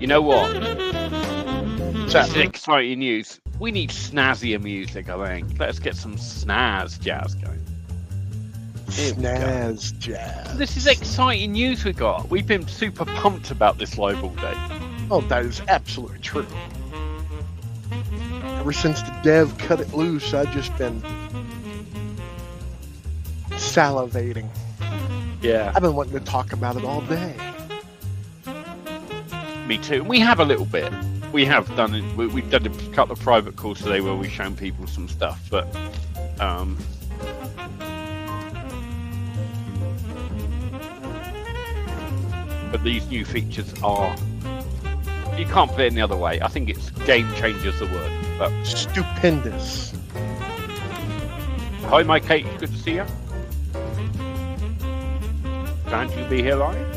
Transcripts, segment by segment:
You know what? Chat. This is exciting news. We need snazzier music, I think. Let's get some snaz jazz going. Here we go. Snaz jazz. This is exciting news we got. We've been super pumped about this live all day. Oh, that is absolutely true. Ever since the dev cut it loose, I've just been salivating. Yeah. I've been wanting to talk about it all day. Me too. We have a little bit. We have done it. We've done a couple of private calls today where we've shown people some stuff, but these new features are, you can't put it any other way. I think it's game changers the word. But Stupendous. hi, my Kate. Good to see you. Glad you to be here live.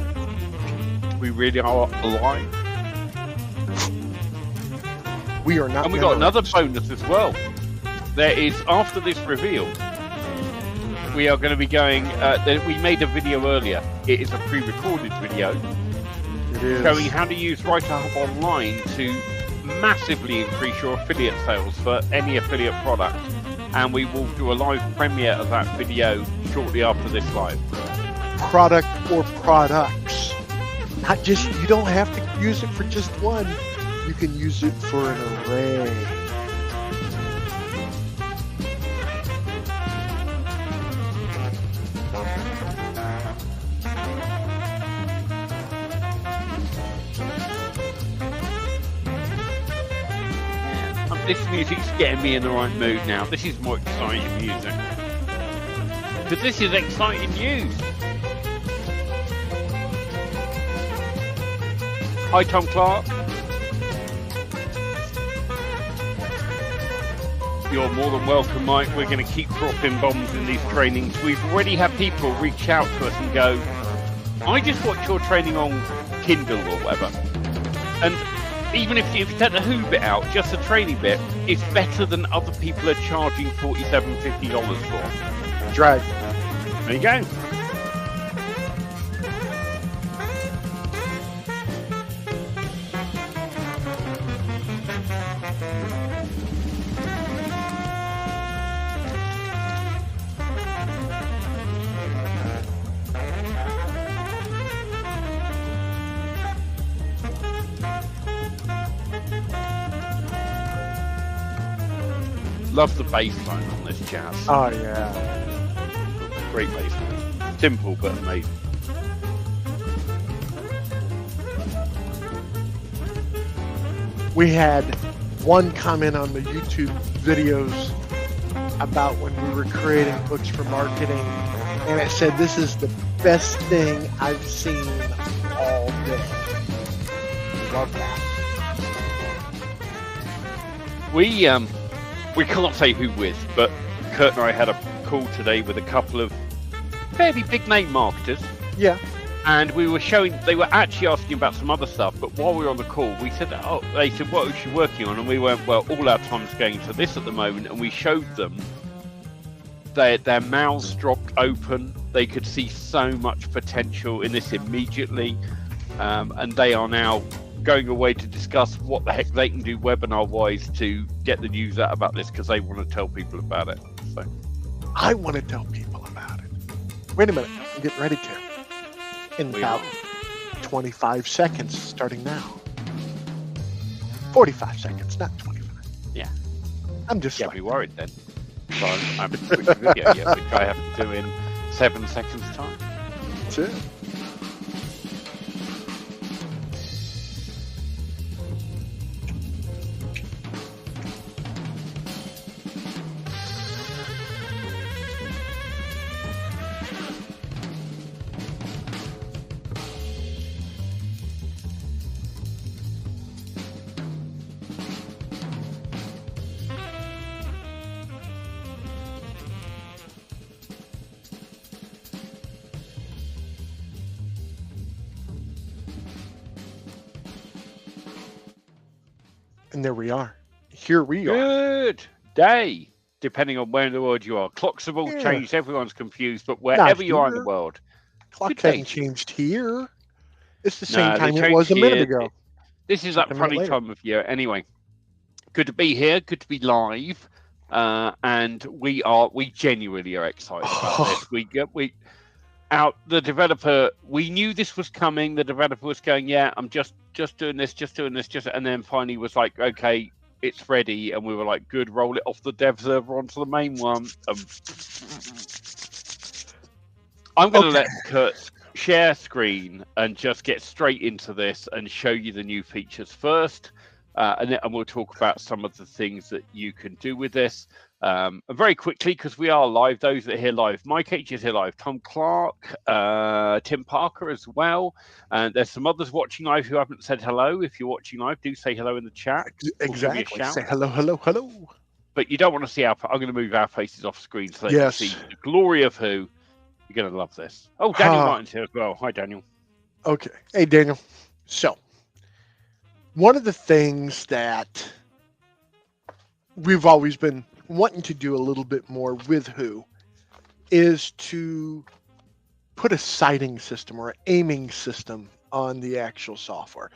We really are live. We are not. And we got another bonus as well. There is, after this reveal, we are going to be going. We made a video earlier. It is a pre-recorded video It is. showing how to use Writer Hub Online to massively increase your affiliate sales for any affiliate product. And we will do a live premiere of that video shortly after this live. Product or products. Not just, you don't have to use it for just one. You can use it for an array. This music's getting me in the right mood now. This is more exciting music. Because this is exciting news. Hi, Tom Clark. You're more than welcome, Mike. We're going to keep dropping bombs in these trainings. We've already had people reach out to us and go, I just watch your training on Kindle or whatever. And even if you take the Who bit out, just the training bit, it's better than other people are charging $47, $50 for. Drag. There you go. Love the bass line on this jazz. Oh, yeah. Great bass line. Simple but amazing. We had one comment on the YouTube videos about when we were creating books for marketing, and it said, this is the best thing I've seen all day. Love that. We can't say who with, but Curt and I had a call today with a couple of fairly big name marketers. Yeah. And we were showing, they were actually asking about some other stuff, but while we were on the call, we said, they said, what was she working on? And we went, well, all our time's going to this at the moment. And we showed them their mouths dropped open. They could see so much potential in this immediately. And they are now going away to discuss what the heck they can do webinar-wise to get the news out about this, because they want to tell people about it. So I want to tell people about it. Wait a minute. I'm getting ready to. In about 25 seconds, starting now. 45 seconds, not 25. Yeah. I'm just be worried then. So I'm switching video yet, which I have to do in 7 seconds time. That's it. And there we are. Here we are. Good day, depending on where in the world you are. Clocks have all changed. Everyone's confused, but wherever you are in the world. Clock hasn't changed here. It's the same time it was a minute ago. This is that funny time of year. Anyway, good to be here. Good to be live. And we genuinely are excited about this. The developer, we knew this was coming. The developer was going, yeah, I'm just doing this, and then finally was like, okay, it's ready. And we were like, good, roll it off the dev server onto the main one. I'm going to let Curt share screen and just get straight into this and show you the new features first. And we'll talk about some of the things that you can do with this. And very quickly, because we are live, those that are here live, Mike H is here live, Tom Clark, Tim Parker as well. And there's some others watching live who haven't said hello. If you're watching live, do say hello in the chat. Exactly. Say hello, hello, hello. But you don't want to see I'm going to move our faces off screen so you can see the glory of who. You're going to love this. Oh, Daniel Martin's here as well. Hi, Daniel. Okay. Hey, Daniel. So, one of the things that we've always been wanting to do a little bit more with Who is to put a sighting system or an aiming system on the actual software.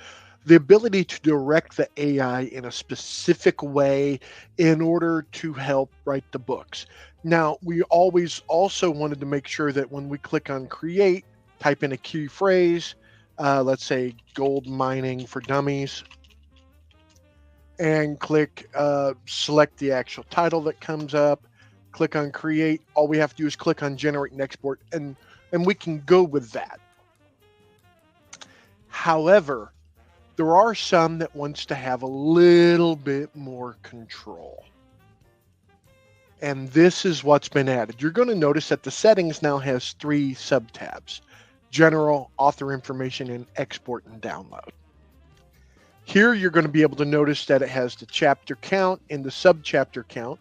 The ability to direct the AI in a specific way in order to help write the books. Now, we always also wanted to make sure that when we click on create, type in a key phrase, let's say gold mining for dummies, and click select the actual title that comes up, click on create. All we have to do is click on generate and export, and we can go with that. However, there are some that wants to have a little bit more control. And this is what's been added. You're going to notice that the settings now has 3 sub-tabs: general, author information, and export and download. Here you're going to be able to notice that it has the chapter count and the sub-chapter count,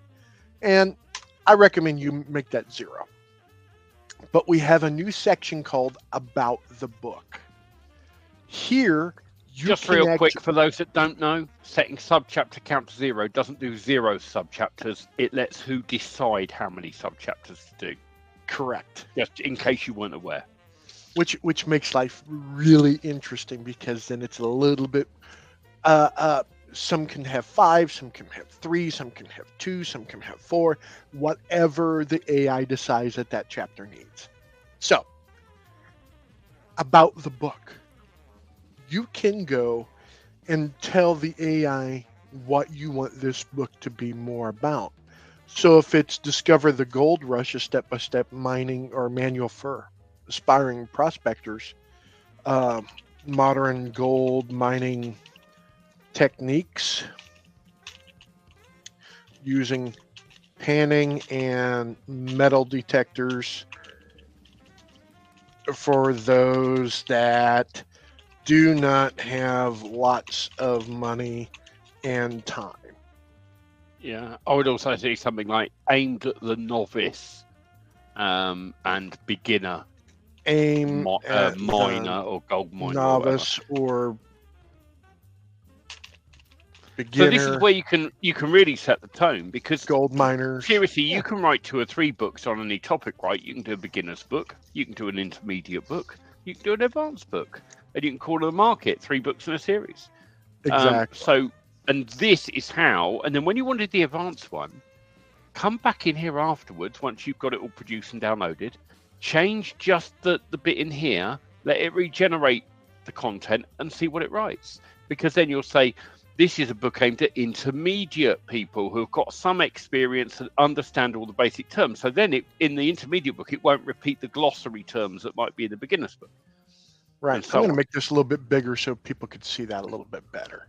and I recommend you make that 0. But we have a new section called About the Book. Here, just real quick for those that don't know, setting sub-chapter count to 0 doesn't do 0 sub-chapters. It lets Who decide how many sub-chapters to do. Correct. Just in case you weren't aware. Which makes life really interesting, because then it's a little bit some can have 5, some can have 3, some can have 2, some can have 4, whatever the AI decides that chapter needs. So, about the book. You can go and tell the AI what you want this book to be more about. So if it's Discover the Gold Rush, a step-by-step mining or manual for aspiring prospectors, modern gold mining techniques using panning and metal detectors for those that do not have lots of money and time. Yeah, I would also say something like aimed at the novice and beginner. Miner or gold miner. Novice or beginner. So this is where you can really set the tone, because gold miners. Seriously, you can write 2 or 3 books on any topic, right? You can do a beginner's book, you can do an intermediate book, you can do an advanced book, and you can call it a market, 3 books in a series. Exactly. And this is how, and then when you wanted the advanced one, come back in here afterwards, once you've got it all produced and downloaded, change just the bit in here, let it regenerate the content and see what it writes. Because then you'll say, this is a book aimed at intermediate people who've got some experience and understand all the basic terms. So then in the intermediate book, it won't repeat the glossary terms that might be in the beginner's book. Right. So I'm going to make this a little bit bigger so people could see that a little bit better.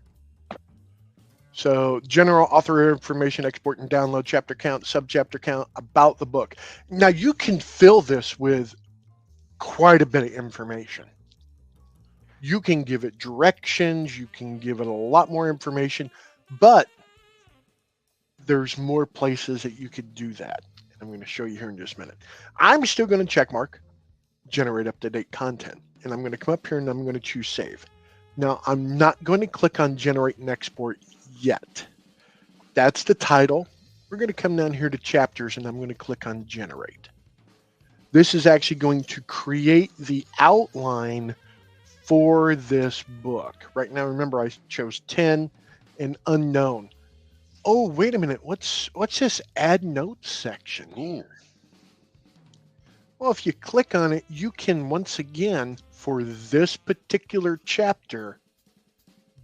So general, author information, export and download, chapter count, sub-chapter count, about the book. Now you can fill this with quite a bit of information. You can give it directions, you can give it a lot more information, but there's more places that you could do that. I'm going to show you here in just a minute. I'm still going to check mark, generate up-to-date content, and I'm going to come up here and I'm going to choose save. Now, I'm not going to click on generate and export yet. That's the title. We're going to come down here to chapters and I'm going to click on generate. This is actually going to create the outline for this book. Right now, remember, I chose 10 and unknown. Oh, wait a minute. What's this add notes section here? Well, if you click on it, you can once again, for this particular chapter,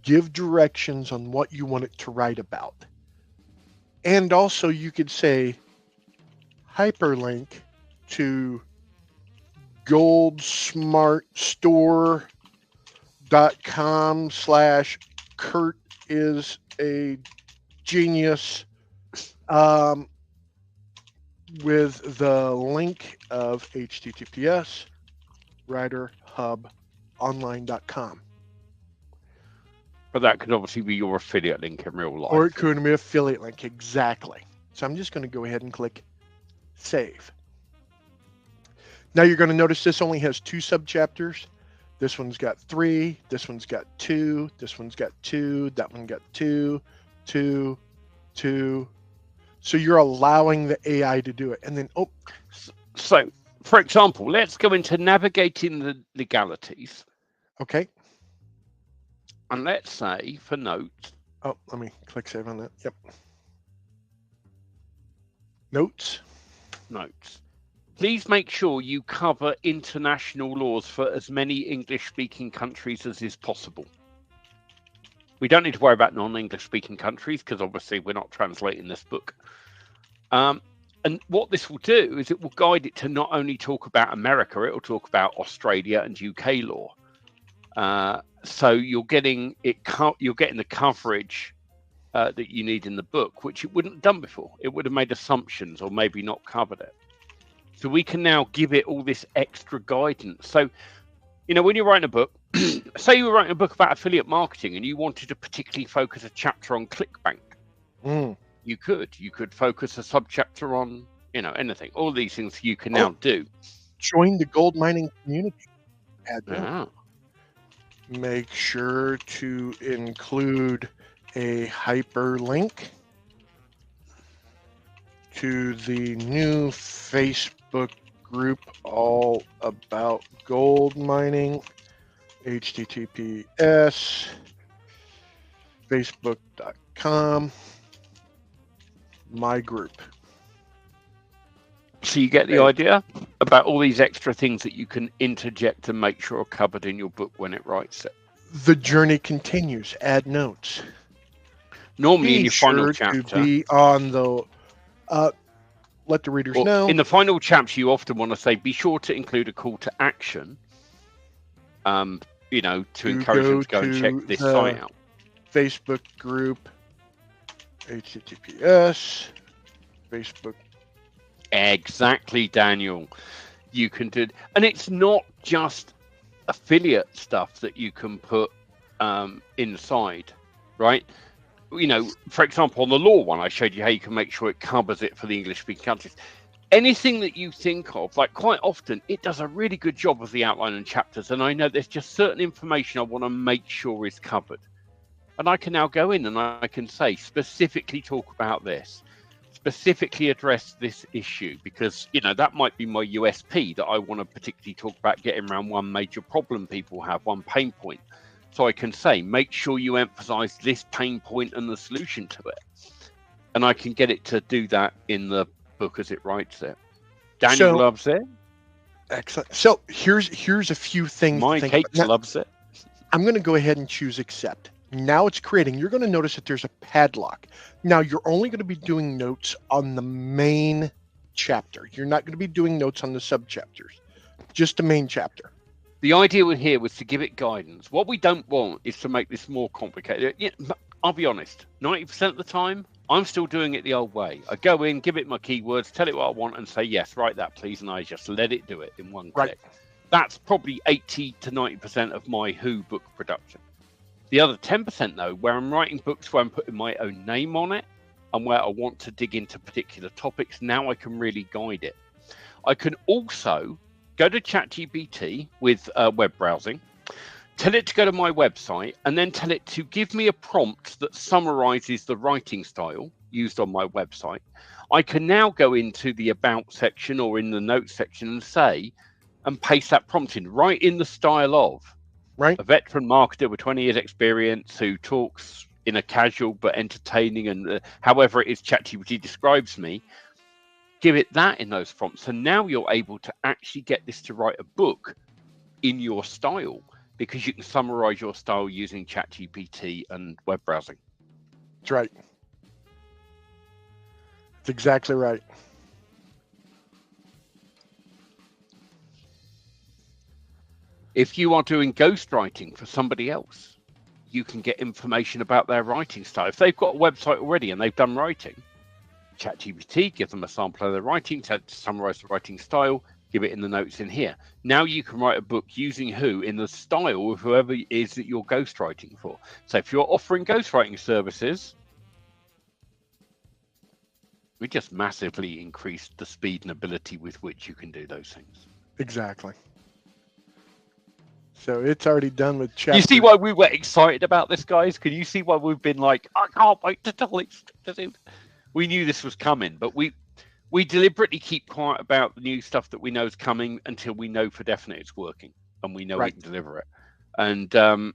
give directions on what you want it to write about. And also you could say hyperlink to goldsmartstore.com/Curt is a genius, with the link of https writerhubonline.com. But that could obviously be your affiliate link in real life. Or it could be affiliate link, exactly. So I'm just going to go ahead and click save. Now you're going to notice this only has 2 subchapters. This one's got 3, this one's got 2, this one's got 2, that one got 2, 2, 2. So you're allowing the AI to do it. And then, So, for example, let's go into navigating the legalities. Okay. And let's say for notes. Oh, let me click save on that. Yep. Notes. Please make sure you cover international laws for as many English-speaking countries as is possible. We don't need to worry about non-English speaking countries because obviously we're not translating this book. And what this will do is it will guide it to not only talk about America, it will talk about Australia and UK law. So you're getting the coverage that you need in the book, which it wouldn't have done before. It would have made assumptions or maybe not covered it. So we can now give it all this extra guidance. So, when you're writing a book, say you were writing a book about affiliate marketing and you wanted to particularly focus a chapter on ClickBank. You could focus a subchapter on, anything. All these things you can now do. Join the gold mining community. Make sure to include a hyperlink to the new Facebook group all about gold mining. https facebook.com my group. So you get the idea about all these extra things that you can interject and make sure are covered in your book when it writes it. The journey continues. Add notes. Normally in your final chapter. To be on the let the readers know. In the final chapter, you often want to say, be sure to include a call to action. To encourage them to go and check this site out. Facebook group. https Facebook. Exactly, Daniel. You can do, and it's not just affiliate stuff that you can put inside, right? For example, on the law one, I showed you how you can make sure it covers it for the English-speaking countries. Anything that you think of, like quite often, it does a really good job of the outline and chapters, and I know there's just certain information I want to make sure is covered. And I can now go in and I can say, specifically talk about this, specifically address this issue, because, that might be my USP that I want to particularly talk about getting around one major problem people have, one pain point. So I can say, make sure you emphasize this pain point and the solution to it. And I can get it to do that in the book as it writes it. Daniel loves it. Excellent. So here's a few things. My Kate loves it. I'm going to go ahead and choose accept. Now it's creating. You're going to notice that there's a padlock. Now you're only going to be doing notes on the main chapter. You're not going to be doing notes on the subchapters, just the main chapter. The idea here was to give it guidance. What we don't want is to make this more complicated. I'll be honest, 90% of the time, I'm still doing it the old way. I go in, give it my keywords, tell it what I want, and say, yes, write that, please, and I just let it do it in one click. That's probably 80 to 90% of my Who book production. The other 10%, though, where I'm writing books where I'm putting my own name on it and where I want to dig into particular topics, now I can really guide it. I can also go to ChatGPT with web browsing, tell it to go to my website, and then tell it to give me a prompt that summarizes the writing style used on my website. I can now go into the About section or in the Notes section and say, and paste that prompt in, right in the style of Right. A veteran marketer with 20 years experience who talks in a casual but entertaining and however it is ChatGPT describes me, give it that in those prompts. So now you're able to actually get this to write a book in your style because you can summarize your style using ChatGPT and web browsing. That's right. That's exactly right. If you are doing ghostwriting for somebody else, you can get information about their writing style. If they've got a website already and they've done writing, ChatGPT, give them a sample of their writing, to summarize the writing style, give it in the notes in here. Now you can write a book using who in the style of whoever it is that you're ghostwriting for. So if you're offering ghostwriting services, we just massively increased the speed and ability with which you can do those things. Exactly. So it's already done with chapter. You see why we were excited about this, guys? Can you see why we've been like, I can't wait to tell it. We knew this was coming, but we deliberately keep quiet about the new stuff that we know is coming until we know for definite it's working and we know we can deliver it. And,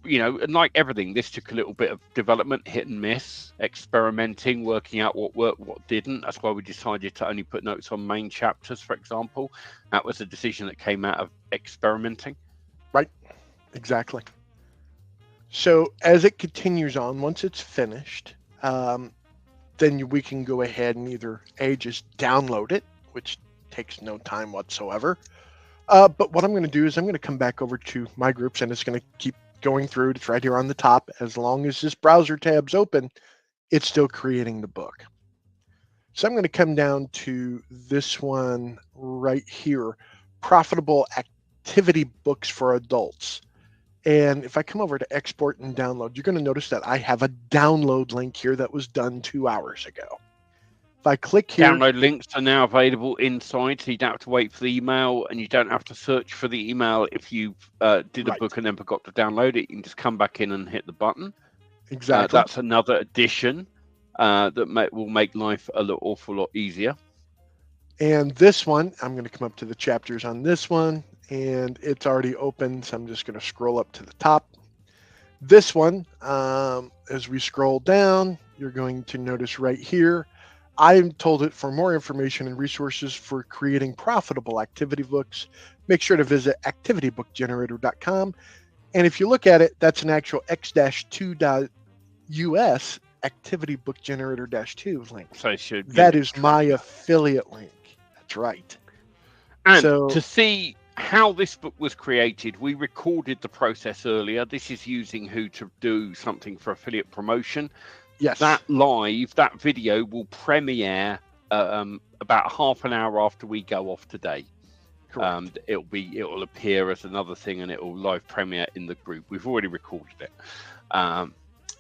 you know, and like everything, this took a little bit of development, hit and miss, experimenting, working out what worked, what didn't. That's why we decided to only put notes on main chapters, for example. That was a decision that came out of experimenting. Right. Exactly. So as it continues on, once it's finished, then we can go ahead and either just download it, which takes no time whatsoever. But what I'm going to do is I'm going to come back over to my groups, and it's going to keep going through. It's right here on the top. As long as this browser tab's open, it's still creating the book. So I'm going to come down to this one right here, Profitable Activity Books for Adults. And if I come over to export and download, you're going to notice that I have a download link here that was done 2 hours ago. If I click here, download links are now available inside, so you don't have to wait for the email, and you don't have to search for the email if you did a book and then forgot to download it. You can just come back in and hit the button. Exactly. That's another addition that will make life a awful lot easier. And this one, I'm going to come up to the chapters on this one, and it's already open, so I'm just going to scroll up to the top. This one, as we scroll down, you're going to notice right here, I'm told it for more information and resources for creating profitable activity books. Make sure to visit activitybookgenerator.com. And if you look at it, that's an actual x-2.us activity book generator -2 link. So that is my affiliate link. That's right. And to see how this book was created, we recorded the process earlier. This is using who to do something for affiliate promotion. Yes. That video will premiere about half an hour after we go off today. Correct. It'll appear as another thing, and it'll live premiere in the group. We've already recorded it.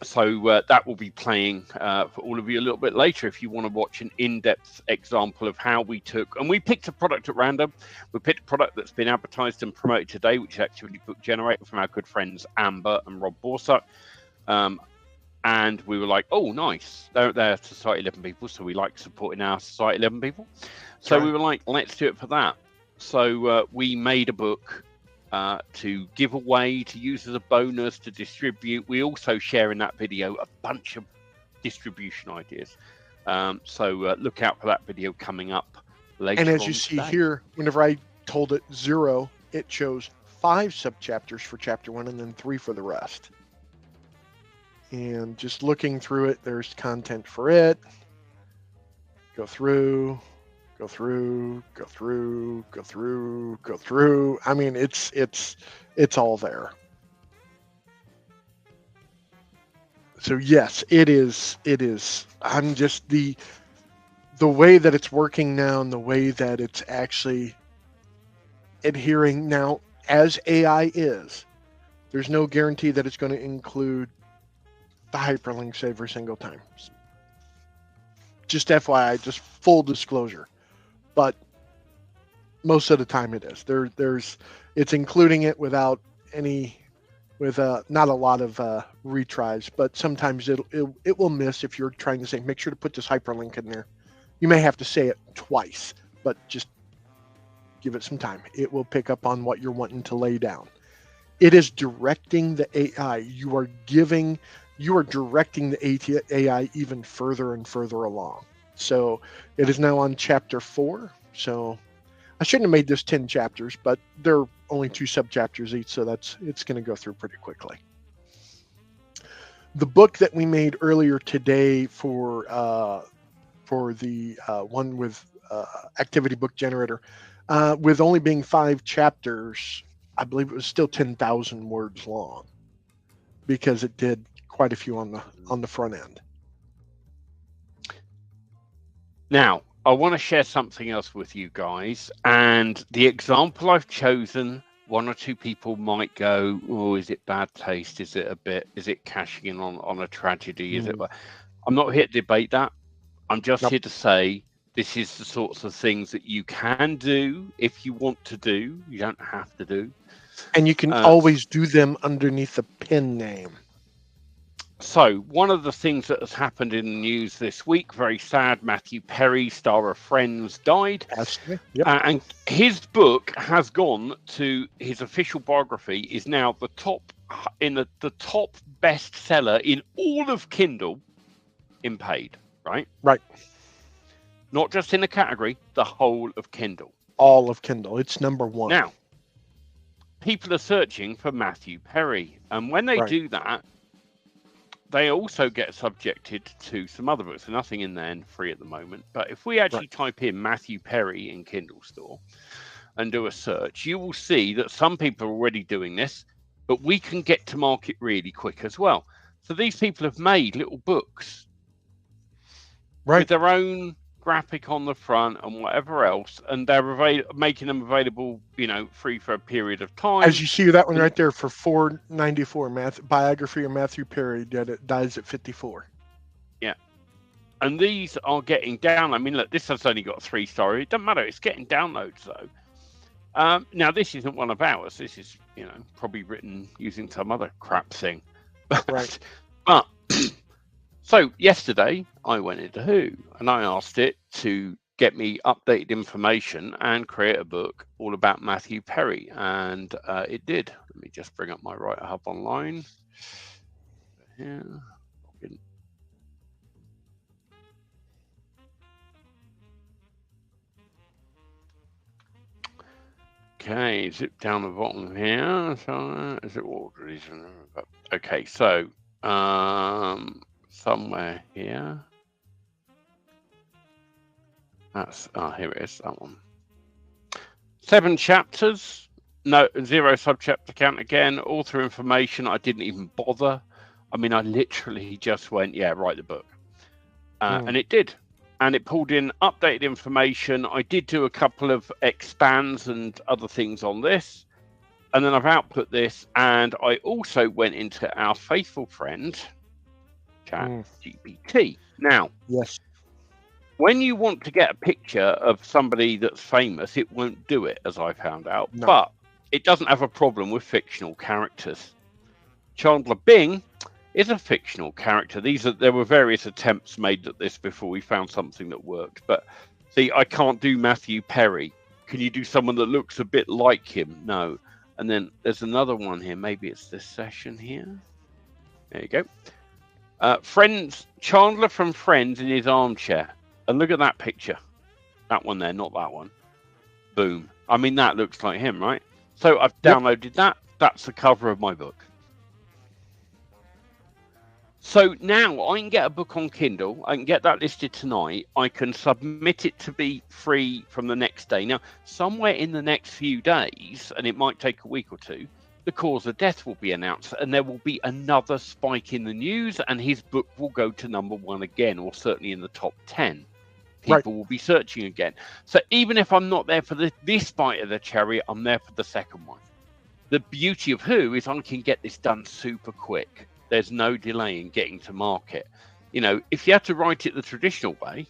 So that will be playing for all of you a little bit later if you want to watch an in-depth example of how we took, and we picked a product at random. We picked a product that's been advertised and promoted today, which is Activity Book Generator from our good friends Amber and Rob Borsak. And we were like, oh, nice. They're Society 11 people, so we like supporting our Society 11 people. So we were like, let's do it for that. So we made a book to give away, to use as a bonus, to distribute. We also share in that video a bunch of distribution ideas. So look out for that video coming up later. And as you see here, whenever I told it 0, it shows 5 subchapters for chapter 1 and then 3 for the rest. And just looking through it, there's content for it. Go through. I mean, it's all there. So yes, it is. I'm just the way that it's working now, and the way that it's actually adhering now, as AI is, there's no guarantee that it's going to include the hyperlinks every single time. Just FYI, just full disclosure. But most of the time it is. It's including it without not a lot of retries, but sometimes it will miss if you're trying to say, make sure to put this hyperlink in there. You may have to say it twice, but just give it some time. It will pick up on what you're wanting to lay down. It is directing the AI. You are directing the AI even further and further along. So it is now on chapter 4. So I shouldn't have made this 10 chapters, but they're only 2 sub-chapters each, so it's going to go through pretty quickly. The book that we made earlier today for the one with Activity Book Generator, with only being 5 chapters, I believe it was still 10,000 words long, because it did quite a few on the front end. Now, I want to share something else with you guys, and the example I've chosen, one or two people might go, oh, is it bad taste? Is it cashing in on a tragedy? Is it? I'm not here to debate that. I'm just here to say this is the sorts of things that you can do if you want to do. You don't have to do. And you can always do them underneath a pen name. So one of the things that has happened in the news this week, very sad, Matthew Perry, star of Friends, died. Yep. And his book has gone to, his official biography is now the top bestseller in all of Kindle in paid, right? Right. Not just in a category, the whole of Kindle. All of Kindle. It's number 1. Now, people are searching for Matthew Perry. And when they do that, they also get subjected to some other books. So nothing in there and free at the moment. But if we actually type in Matthew Perry in Kindle Store and do a search, you will see that some people are already doing this, but we can get to market really quick as well. So these people have made little books with their own graphic on the front and whatever else, and they're making them available, free for a period of time. As you see that one right there for $4.94, biography of Matthew Perry, dies at 54. Yeah, and these are getting down. I mean, look, this has only got 3 stars. It doesn't matter. It's getting downloads though. Now this isn't one of ours. This is, probably written using some other crap thing. Right. But so yesterday I went into Who and I asked it to get me updated information and create a book all about Matthew Perry, and it did. Let me just bring up my Writer Hub online. Yeah. Okay, zip down the bottom here. So is it all reason? Okay, so somewhere here. That's here it is, that one. 7 chapters, no 0 subchapter count again, author information. I didn't even bother. I mean, I literally just went, yeah, write the book. And it did. And it pulled in updated information. I did do a couple of expands and other things on this. And then I've output this. And I also went into our faithful friend, ChatGPT. Now, yes, when you want to get a picture of somebody that's famous, it won't do it, as I found out. No. But it doesn't have a problem with fictional characters. Chandler Bing is a fictional character. There were various attempts made at this before we found something that worked. But see, I can't do Matthew Perry. Can you do someone that looks a bit like him? No. And then there's another one here. Maybe it's this session here. There you go. Friends, Chandler from Friends in his armchair. And look at that picture. That one there, not that one. Boom. I mean, that looks like him, right? So I've downloaded that. That's the cover of my book. So now I can get a book on Kindle. I can get that listed tonight. I can submit it to be free from the next day. Now, somewhere in the next few days, and it might take a week or two, the cause of death will be announced, and there will be another spike in the news, and his book will go to #1 again, or certainly in the top 10. People will be searching again. So even if I'm not there for this bite of the cherry, I'm there for the second one. The beauty of Who is I can get this done super quick. There's no delay in getting to market. If you had to write it the traditional way,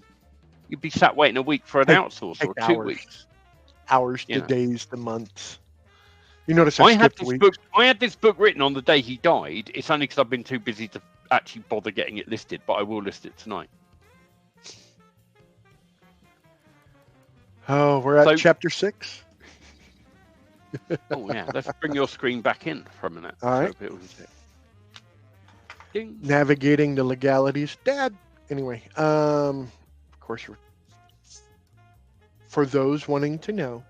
you'd be sat waiting a week for an outsource or 2 weeks. Hours to days to months. You notice I had this book written on the day he died. It's only because I've been too busy to actually bother getting it listed, but I will list it tonight. Oh, we're at chapter 6. Oh yeah, let's bring your screen back in for a minute. All right. So people can see it. Ding. Navigating the legalities. Dad. Anyway, of course, for those wanting to know,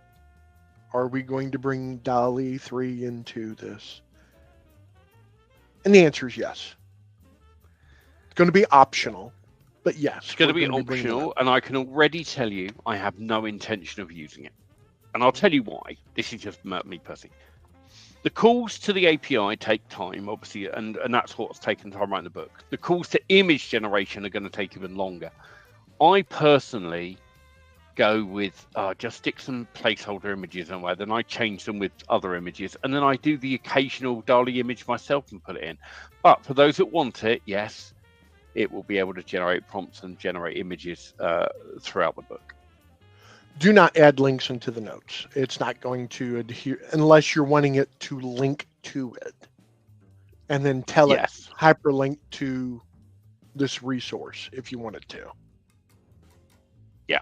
are we going to bring DALL-E 3 into this? And the answer is yes. It's going to be optional, but yes. It's going to be optional, and I can already tell you I have no intention of using it. And I'll tell you why. This is just me personally. The calls to the API take time, obviously, and that's what's taken time writing the book. The calls to image generation are going to take even longer. I personally go with just stick some placeholder images somewhere, then I change them with other images, and then I do the occasional DALL-E image myself and put it in. But for those that want it, yes, it will be able to generate prompts and generate images throughout the book. Do not add links into the notes. It's not going to adhere unless you're wanting it to link to it. And then tell it hyperlink to this resource if you want it to. Yeah.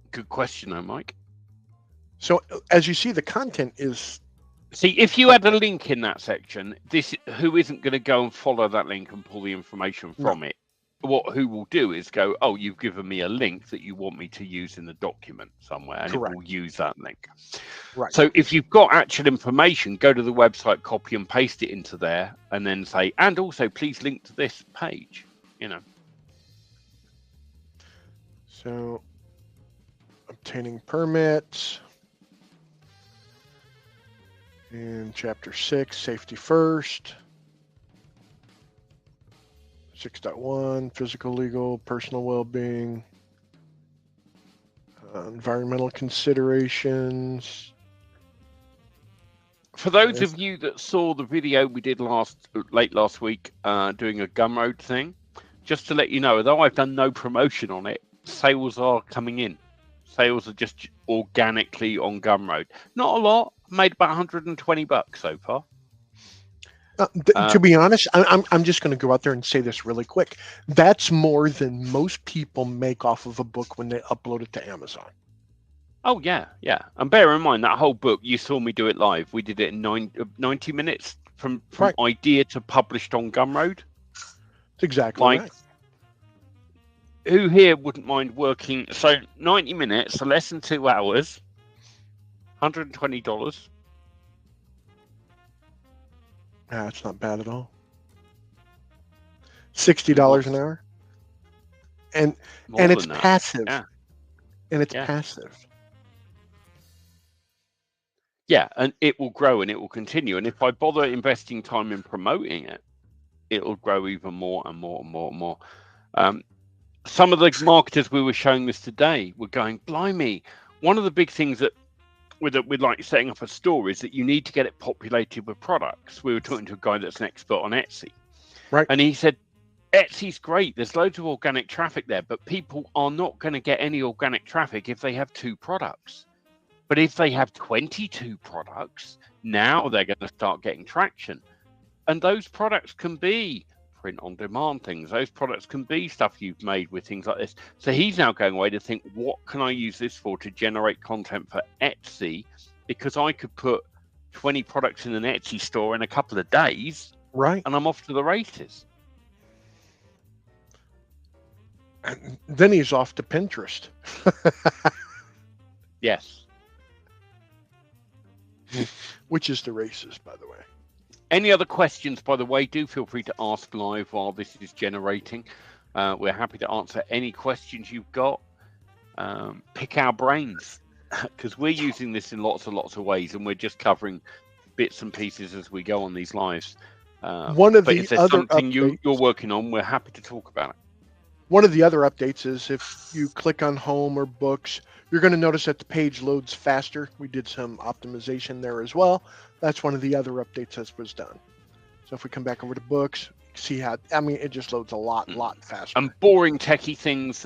Good question though, Mike. So as you see, the content is... See, if you add a link in that section, who isn't going to go and follow that link and pull the information from it? Who will do is go, oh, you've given me a link that you want me to use in the document somewhere, and Correct. It will use that link. Right. So if you've got actual information, go to the website, copy and paste it into there, and then say, and also please link to this page, you know. So obtaining permits. In chapter 6, safety first. 6.1, physical, legal, personal well-being, environmental considerations. For those of you that saw the video we did late last week doing a Gumroad thing, just to let you know, although I've done no promotion on it, sales are coming in. Sales are just organically on Gumroad. Not a lot. Made about $120 so far. To be honest, I'm just going to go out there and say this really quick. That's more than most people make off of a book when they upload it to Amazon. Oh, yeah. And bear in mind, that whole book, you saw me do it live. We did it in 90 minutes from idea to published on Gumroad. That's exactly right. Who here wouldn't mind working? So 90 minutes, so less than 2 hours, $120. That's not bad at all. $60 an hour, and it's passive. Yeah. And it's passive. Yeah, and it will grow and it will continue. And if I bother investing time in promoting it, it will grow even more and more and more and more. Some of the marketers we were showing this today were going, blimey, one of the big things that with like setting up a store is that you need to get it populated with products. We were talking to a guy that's an expert on Etsy. Right. And he said, Etsy's great. There's loads of organic traffic there, but people are not going to get any organic traffic if they have 2 products. But if they have 22 products, now they're going to start getting traction. And those products can be print on demand things. Those products can be stuff you've made with things like this. So he's now going away to think, what can I use this for to generate content for Etsy? Because I could put 20 products in an Etsy store in a couple of days. Right. And I'm off to the races. And then he's off to Pinterest. Yes. Which is the races, by the way. Any other questions, by the way, do feel free to ask live while this is generating. We're happy to answer any questions you've got. Pick our brains, because we're using this in lots and lots of ways, and we're just covering bits and pieces as we go on these lives. But if there's something you're working on, we're happy to talk about it. One of the other updates is if you click on home or books, you're going to notice that the page loads faster. We did some optimization there as well. That's one of the other updates that was done. So if we come back over to books, see how, I mean, it just loads a lot faster. And boring techie things,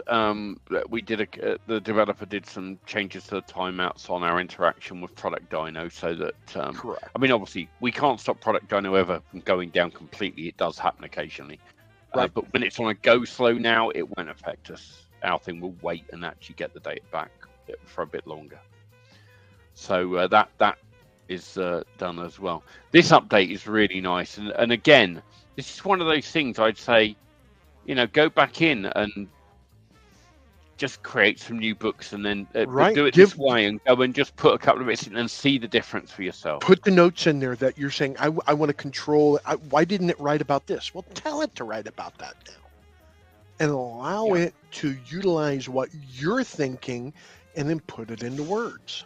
we did the developer did some changes to the timeouts on our interaction with Product Dino so that, Correct. I mean, obviously, we can't stop Product Dino ever from going down completely. It does happen occasionally. Right. But when it's on a go slow now, it won't affect us. Our thing will wait and actually get the data back for a bit longer. So that is done as well. This update is really nice, and again, this is one of those things I'd say, go back in and just create some new books, and then but do it this way, and go and just put a couple of bits in and see the difference for yourself. Put the notes in there that you're saying, I want to control. Why didn't it write about this? Well, tell it to write about that now, and allow it to utilize what you're thinking, and then put it into words.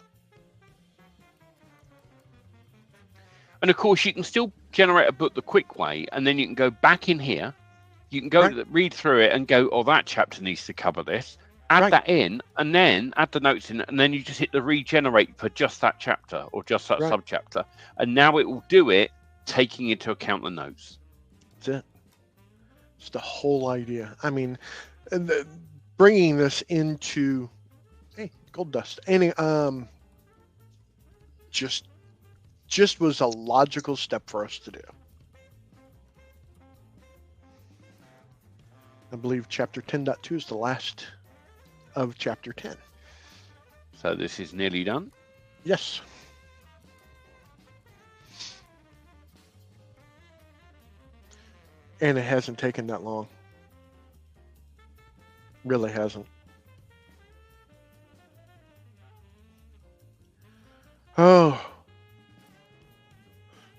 And of course, you can still generate a book the quick way, and then you can go back in here. You can go read through it and go, oh, that chapter needs to cover this. Add that in, and then add the notes in, and then you just hit the regenerate for just that chapter or just that subchapter. And now it will do it, taking into account the notes. That's it. It's the whole idea. I mean, bringing this into, gold dust. Any, just was a logical step for us to do. I believe chapter 10.2 is the last of chapter 10. So this is nearly done? Yes. And it hasn't taken that long. Really hasn't. Oh.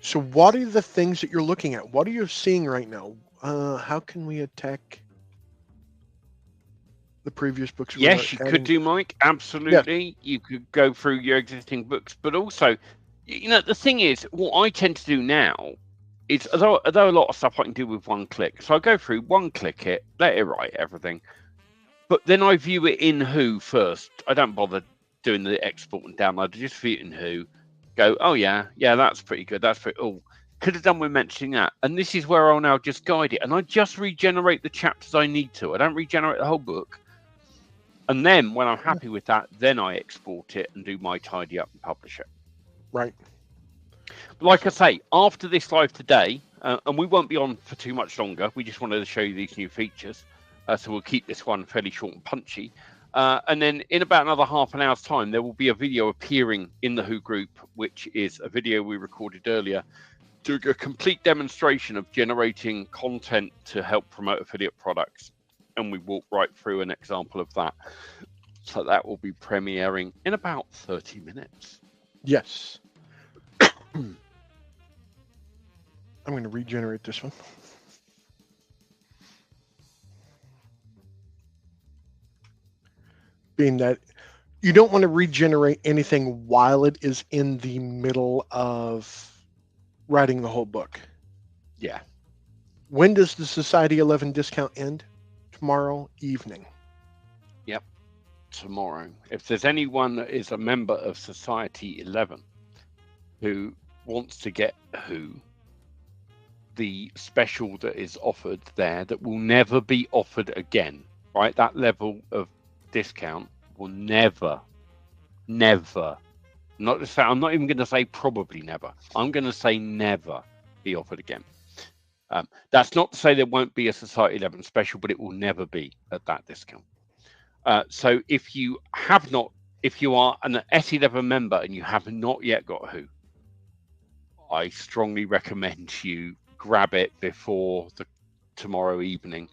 So what are the things that you're looking at? What are you seeing right now? How can we attack the previous books? Yes, you could do, Mike. Absolutely. Yeah. You could go through your existing books, but also, the thing is, what I tend to do now is, although a lot of stuff I can do with one click, so I go through, one click it, let it write everything, but then I view it in Who first. I don't bother doing the export and download. I just view it in Who. Go, oh yeah, that's pretty good. That's pretty. Oh, could have done with mentioning that. And this is where I'll now just guide it, and I just regenerate the chapters I need to. I don't regenerate the whole book. And then when I'm happy with that, then I export it and do my tidy up and publish it. Right. But like I say, after this live today, and we won't be on for too much longer. We just wanted to show you these new features, so we'll keep this one fairly short and punchy. And then in about another half an hour's time, there will be a video appearing in the Who group, which is a video we recorded earlier, doing a complete demonstration of generating content to help promote affiliate products. And we walk right through an example of that. So that will be premiering in about 30 minutes. Yes. I'm going to regenerate this one. Being that you don't want to regenerate anything while it is in the middle of writing the whole book. Yeah. When does the Society 11 discount end? Tomorrow evening. Yep. Tomorrow. If there's anyone that is a member of Society 11 who wants to get Who, the special that is offered there that will never be offered again, right? That level of discount will never, I'm not even going to say probably never. I'm going to say never be offered again. That's not to say there won't be a Society 11 special, but it will never be at that discount. So if you are an S11 member and you have not yet got Who, I strongly recommend you grab it before tomorrow evening.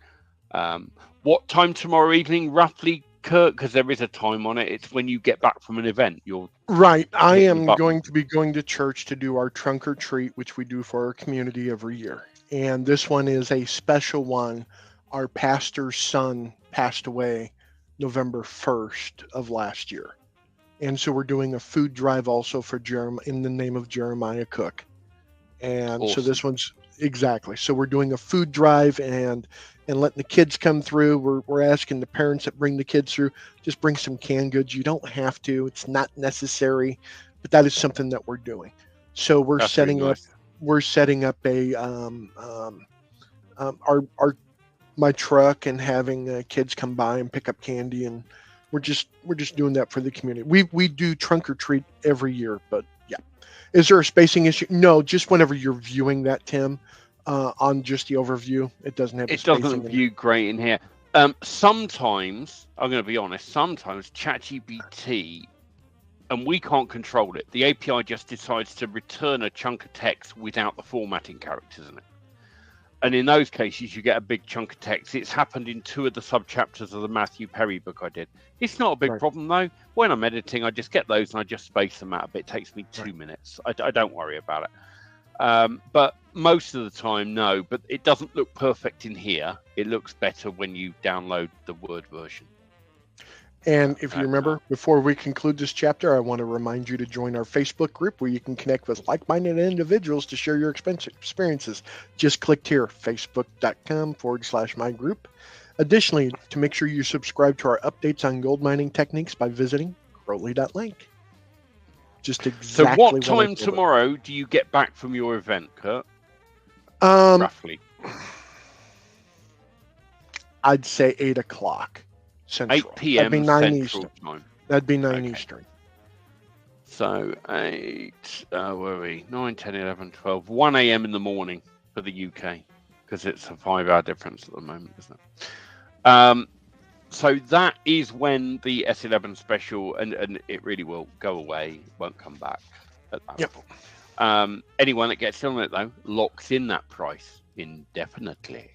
What time tomorrow evening, roughly, Curt? Because there is a time on it. It's when you get back from an event. Right. I am going to be going to church to do our trunk or treat, which we do for our community every year. And this one is a special one. Our pastor's son passed away November 1st of last year. And so we're doing a food drive also for in the name of Jeremiah Cook. And awesome. So this one's exactly. So we're doing a food drive and letting the kids come through. We're asking the parents that bring the kids through, just bring some canned goods. You don't have to. It's not necessary, but that is something that we're doing. So we're setting up. We're setting up my truck and having kids come by and pick up candy, and we're just doing that for the community. We do trunk or treat every year, but yeah. Is there a spacing issue? No, just whenever you're viewing that, Tim, on just the overview, it doesn't have. It doesn't view great in here. Sometimes, I'm going to be honest. Sometimes ChatGPT and we can't control it. The API just decides to return a chunk of text without the formatting characters in it. And in those cases, you get a big chunk of text. It's happened in 2 of the sub-chapters of the Matthew Perry book I did. It's not a big problem, though. When I'm editing, I just get those and I just space them out a bit. It takes me 2 minutes. I don't worry about it. But most of the time, no. But it doesn't look perfect in here. It looks better when you download the Word version. And if you remember, before we conclude this chapter, I want to remind you to join our Facebook group where you can connect with like-minded individuals to share your experiences. Just click here, facebook.com/my group. Additionally, to make sure you subscribe to our updates on gold mining techniques by visiting crowley.link. Just exactly. So what time tomorrow do you get back from your event, Curt? Roughly. I'd say 8 o'clock. Central. 8 p.m. That'd be 9 Central Eastern. Time. That'd be 9 Eastern. So 8, where are we? 9, 10, 11, 12, 1 a.m. in the morning for the UK, because it's a 5-hour difference at the moment, isn't it? So that is when the S11 special, and it really will go away, won't come back at that point. Anyone that gets on it, though, locks in that price indefinitely.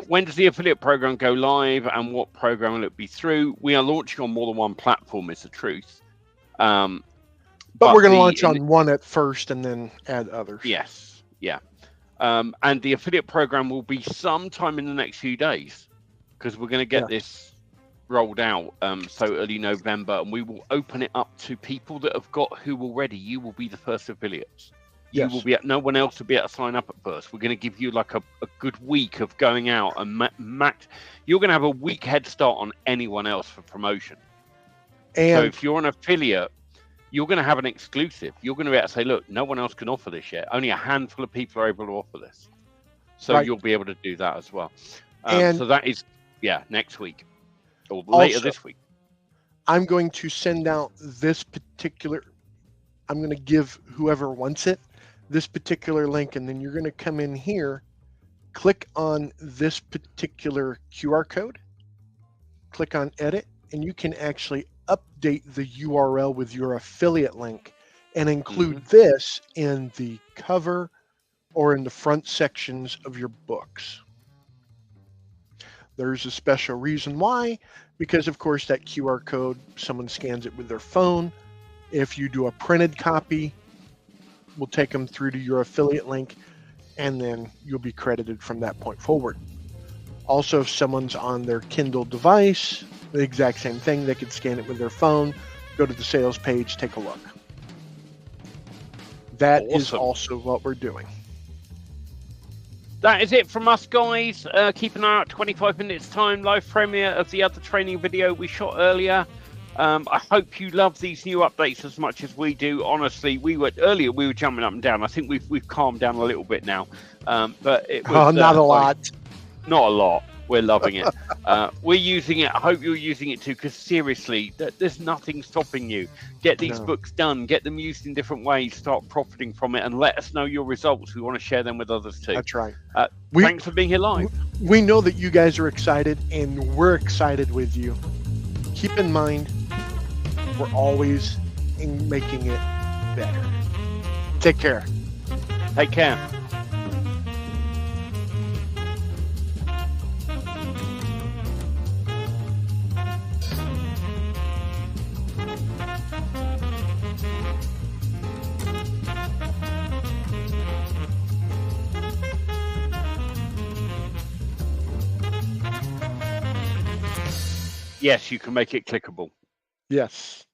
When does the affiliate program go live, and what program will it be through? We are launching on more than one platform, is the truth. But we're going to launch on one at first and then add others. Yes, yeah. And the affiliate program will be sometime in the next few days, because we're going to get this rolled out so early November, and we will open it up to people that have got who already. You will be the first affiliates. You will be no one else will be able to sign up at first. We're going to give you like a good week of going out and you're going to have a week head start on anyone else for promotion. And so if you're an affiliate, you're going to have an exclusive. You're going to be able to say, look, no one else can offer this yet. Only a handful of people are able to offer this. So you'll be able to do that as well. So that is, next week or later this week. I'm going to send out this particular, I'm going to give whoever wants it this particular link, and then you're going to come in here, click on this particular QR code, click on edit, and you can actually update the URL with your affiliate link and include this in the cover or in the front sections of your books. There's a special reason why, because of course that QR code, someone scans it with their phone. If you do a printed copy, we'll take them through to your affiliate link, and then you'll be credited from that point forward. Also, if someone's on their Kindle device, the exact same thing, they could scan it with their phone, go to the sales page, take a look. That is also what we're doing. That is it from us, guys. Keep an eye out, 25 minutes time, live premiere of the other training video we shot earlier. I hope you love these new updates as much as we do. Honestly, we were jumping up and down. I think we've calmed down a little bit now, but it was, not a lot. Not a lot. We're loving it. We're using it. I hope you're using it too, because seriously, there's nothing stopping you. Get these books done. Get them used in different ways. Start profiting from it, and let us know your results. We want to share them with others too. That's right. Thanks for being here live. We know that you guys are excited, and we're excited with you. Keep in mind, we're always making it better. Take care. Take care. Yes, you can make it clickable. Yes.